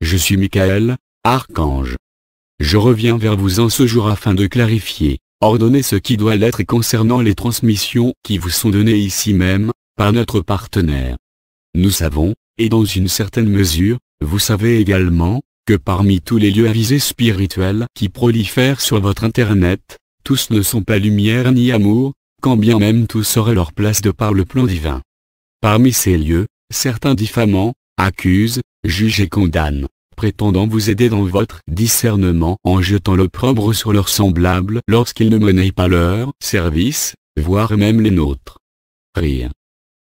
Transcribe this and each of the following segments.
je suis Michael, archange. Je reviens vers vous en ce jour afin de clarifier, ordonner ce qui doit l'être concernant les transmissions qui vous sont données ici même, par notre partenaire. Nous savons, et dans une certaine mesure, vous savez également, que parmi tous les lieux avisés spirituels qui prolifèrent sur votre Internet, tous ne sont pas lumière ni amour, quand bien même tous auraient leur place de par le plan divin. Parmi ces lieux, certains diffamant, accusent, jugent et condamnent, prétendant vous aider dans votre discernement en jetant l'opprobre sur leurs semblables lorsqu'ils ne monnaient pas leur service, voire même les nôtres. Rire.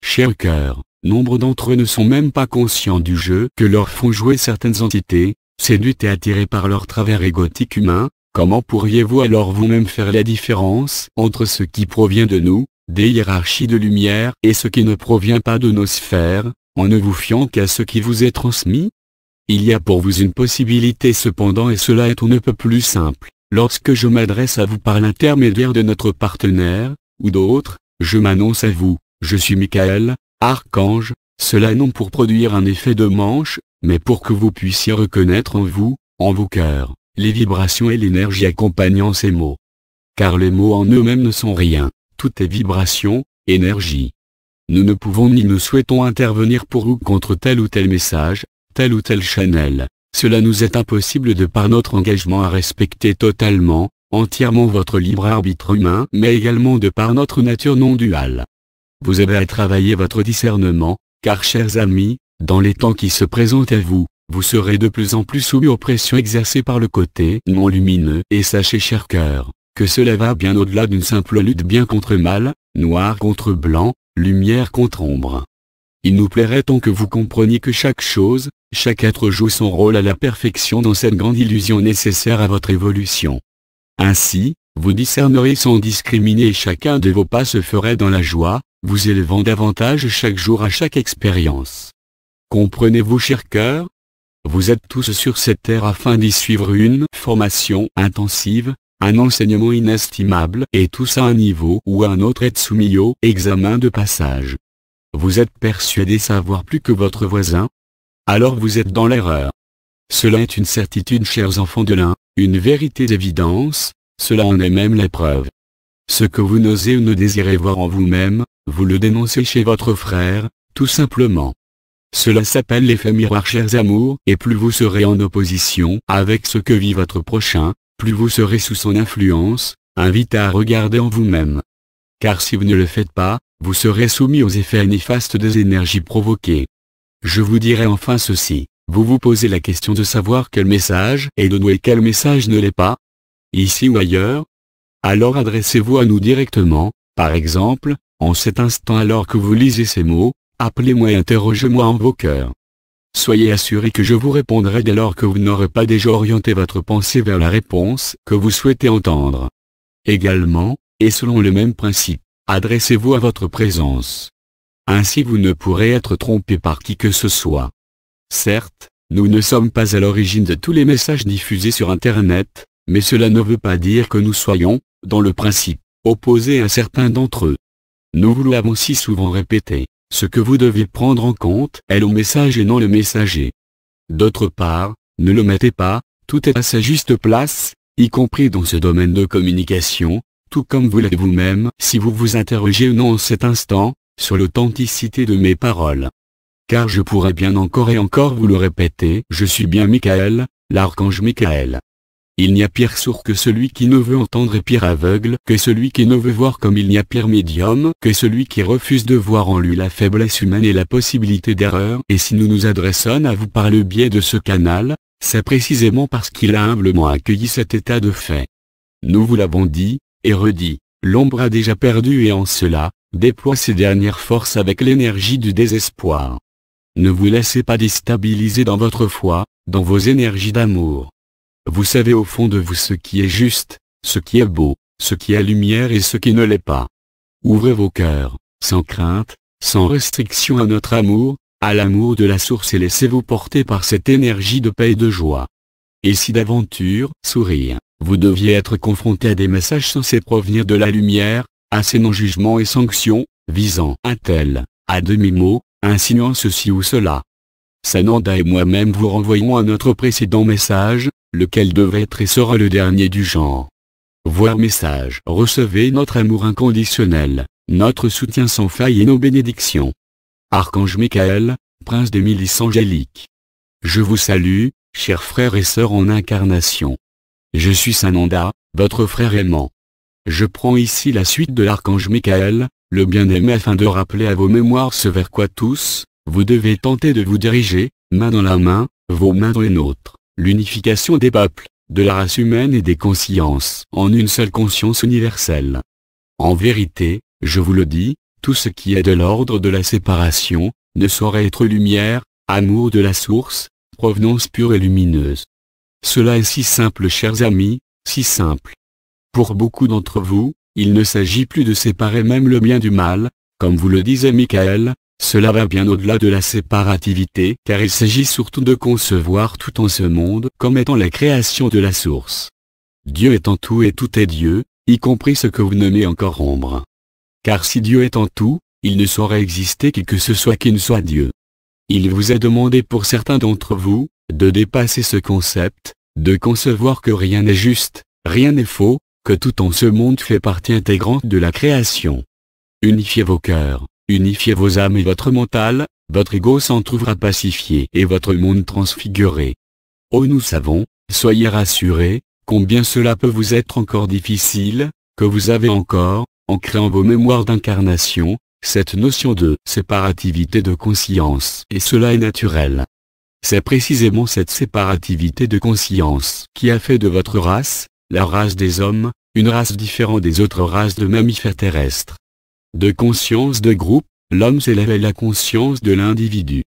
Cher cœur, nombre d'entre eux ne sont même pas conscients du jeu que leur font jouer certaines entités, séduites et attirées par leur travers égotique humain. Comment pourriez-vous alors vous-même faire la différence entre ce qui provient de nous, des hiérarchies de lumière, et ce qui ne provient pas de nos sphères, en ne vous fiant qu'à ce qui vous est transmis? Il y a pour vous une possibilité cependant, et cela est on ne peut plus simple. Lorsque je m'adresse à vous par l'intermédiaire de notre partenaire, ou d'autres, je m'annonce à vous, je suis Michael, archange, cela non pour produire un effet de manche, mais pour que vous puissiez reconnaître en vous, en vos cœurs, les vibrations et l'énergie accompagnant ces mots. Car les mots en eux-mêmes ne sont rien, tout est vibration, énergie. Nous ne pouvons ni nous souhaitons intervenir pour ou contre tel ou tel message, tel ou tel channel. Cela nous est impossible de par notre engagement à respecter totalement, entièrement votre libre arbitre humain, mais également de par notre nature non duale. Vous avez à travailler votre discernement, car chers amis, dans les temps qui se présentent à vous, vous serez de plus en plus soumis aux pressions exercées par le côté non lumineux. Et sachez cher cœur, que cela va bien au-delà d'une simple lutte bien contre mal, noir contre blanc, lumière contre ombre. Il nous plairait tant que vous compreniez que chaque chose, chaque être joue son rôle à la perfection dans cette grande illusion nécessaire à votre évolution. Ainsi, vous discernerez sans discriminer et chacun de vos pas se ferait dans la joie, vous élevant davantage chaque jour à chaque expérience. Comprenez-vous cher cœur? Vous êtes tous sur cette terre afin d'y suivre une formation intensive, un enseignement inestimable, et tous à un niveau ou à un autre êtes soumis au examen de passage. Vous êtes persuadé savoir plus que votre voisin? Alors vous êtes dans l'erreur. Cela est une certitude chers enfants de l'un, une vérité d'évidence, cela en est même la preuve. Ce que vous n'osez ou ne désirez voir en vous-même, vous le dénoncez chez votre frère, tout simplement. Cela s'appelle l'effet miroir chers amours, et plus vous serez en opposition avec ce que vit votre prochain, plus vous serez sous son influence, invité à regarder en vous-même. Car si vous ne le faites pas, vous serez soumis aux effets néfastes des énergies provoquées. Je vous dirai enfin ceci, vous vous posez la question de savoir quel message est de nous et quel message ne l'est pas, ici ou ailleurs? Alors adressez-vous à nous directement, par exemple, en cet instant alors que vous lisez ces mots, appelez-moi et interrogez-moi en vos cœurs. Soyez assurés que je vous répondrai dès lors que vous n'aurez pas déjà orienté votre pensée vers la réponse que vous souhaitez entendre. Également, et selon le même principe, adressez-vous à votre présence. Ainsi vous ne pourrez être trompé par qui que ce soit. Certes, nous ne sommes pas à l'origine de tous les messages diffusés sur Internet, mais cela ne veut pas dire que nous soyons, dans le principe, opposés à certains d'entre eux. Nous vous l'avons si souvent répété. Ce que vous devez prendre en compte est le message et non le messager. D'autre part, ne le mettez pas, tout est à sa juste place, y compris dans ce domaine de communication, tout comme vous l'êtes vous-même si vous vous interrogez ou non en cet instant, sur l'authenticité de mes paroles. Car je pourrais bien encore et encore vous le répéter, je suis bien Michael, l'archange Michael. Il n'y a pire sourd que celui qui ne veut entendre et pire aveugle que celui qui ne veut voir comme il n'y a pire médium que celui qui refuse de voir en lui la faiblesse humaine et la possibilité d'erreur. Et si nous nous adressons à vous par le biais de ce canal, c'est précisément parce qu'il a humblement accueilli cet état de fait. Nous vous l'avons dit, et redit, l'ombre a déjà perdu et en cela, déploie ses dernières forces avec l'énergie du désespoir. Ne vous laissez pas déstabiliser dans votre foi, dans vos énergies d'amour. Vous savez au fond de vous ce qui est juste, ce qui est beau, ce qui est lumière et ce qui ne l'est pas. Ouvrez vos cœurs, sans crainte, sans restriction à notre amour, à l'amour de la source et laissez-vous porter par cette énergie de paix et de joie. Et si d'aventure, sourire, vous deviez être confronté à des messages censés provenir de la lumière, à ces non-jugements et sanctions, visant un tel, à demi-mot, insinuant ceci ou cela. Sananda et moi-même vous renvoyons à notre précédent message, lequel devait être et sera le dernier du genre. Voir message. Recevez notre amour inconditionnel, notre soutien sans faille et nos bénédictions. Archange Michael, prince des milices angéliques. Je vous salue, chers frères et sœurs en incarnation. Je suis Sananda, votre frère aimant. Je prends ici la suite de l'archange Michael, le bien-aimé, afin de rappeler à vos mémoires ce vers quoi tous, vous devez tenter de vous diriger, main dans la main, vos mains dans les nôtres, l'unification des peuples, de la race humaine et des consciences, en une seule conscience universelle. En vérité, je vous le dis, tout ce qui est de l'ordre de la séparation, ne saurait être lumière, amour de la source, provenance pure et lumineuse. Cela est si simple, chers amis, si simple. Pour beaucoup d'entre vous, il ne s'agit plus de séparer même le bien du mal, comme vous le disait Michael, cela va bien au-delà de la séparativité, car il s'agit surtout de concevoir tout en ce monde comme étant la création de la source. Dieu est en tout et tout est Dieu, y compris ce que vous nommez encore ombre. Car si Dieu est en tout, il ne saurait exister qui que ce soit qui ne soit Dieu. Il vous est demandé pour certains d'entre vous, de dépasser ce concept, de concevoir que rien n'est juste, rien n'est faux, que tout en ce monde fait partie intégrante de la création. Unifiez vos cœurs, unifiez vos âmes et votre mental, votre ego s'en trouvera pacifié et votre monde transfiguré. Oh, nous savons, soyez rassurés, combien cela peut vous être encore difficile, que vous avez encore, en créant vos mémoires d'incarnation, cette notion de séparativité de conscience, et cela est naturel. C'est précisément cette séparativité de conscience qui a fait de votre race, la race des hommes, une race différente des autres races de mammifères terrestres. De conscience de groupe, l'homme s'élève à la conscience de l'individu.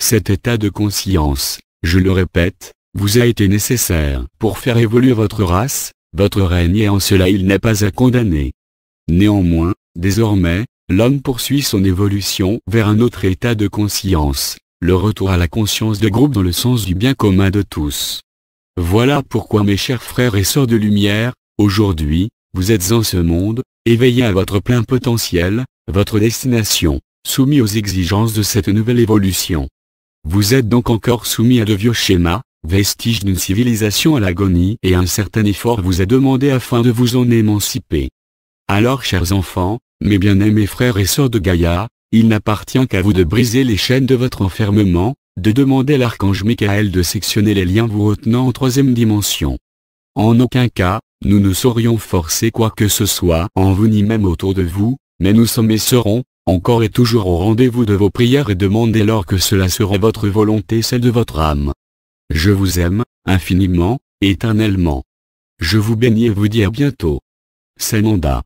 Cet état de conscience, je le répète, vous a été nécessaire pour faire évoluer votre race, votre règne, et en cela il n'est pas à condamner. Néanmoins, désormais, l'homme poursuit son évolution vers un autre état de conscience, le retour à la conscience de groupe dans le sens du bien commun de tous. Voilà pourquoi, mes chers frères et sœurs de lumière, aujourd'hui, vous êtes en ce monde, éveillés à votre plein potentiel, votre destination, soumis aux exigences de cette nouvelle évolution. Vous êtes donc encore soumis à de vieux schémas, vestiges d'une civilisation à l'agonie, et un certain effort vous est demandé afin de vous en émanciper. Alors, chers enfants, mes bien-aimés frères et sœurs de Gaïa, il n'appartient qu'à vous de briser les chaînes de votre enfermement, de demander à l'archange Michael de sectionner les liens vous retenant en troisième dimension. En aucun cas, nous ne saurions forcer quoi que ce soit en vous ni même autour de vous, mais nous sommes et serons, encore et toujours au rendez-vous de vos prières, et demandez-leur que cela sera votre volonté, celle de votre âme. Je vous aime, infiniment, éternellement. Je vous bénis et vous dis à bientôt. Sananda.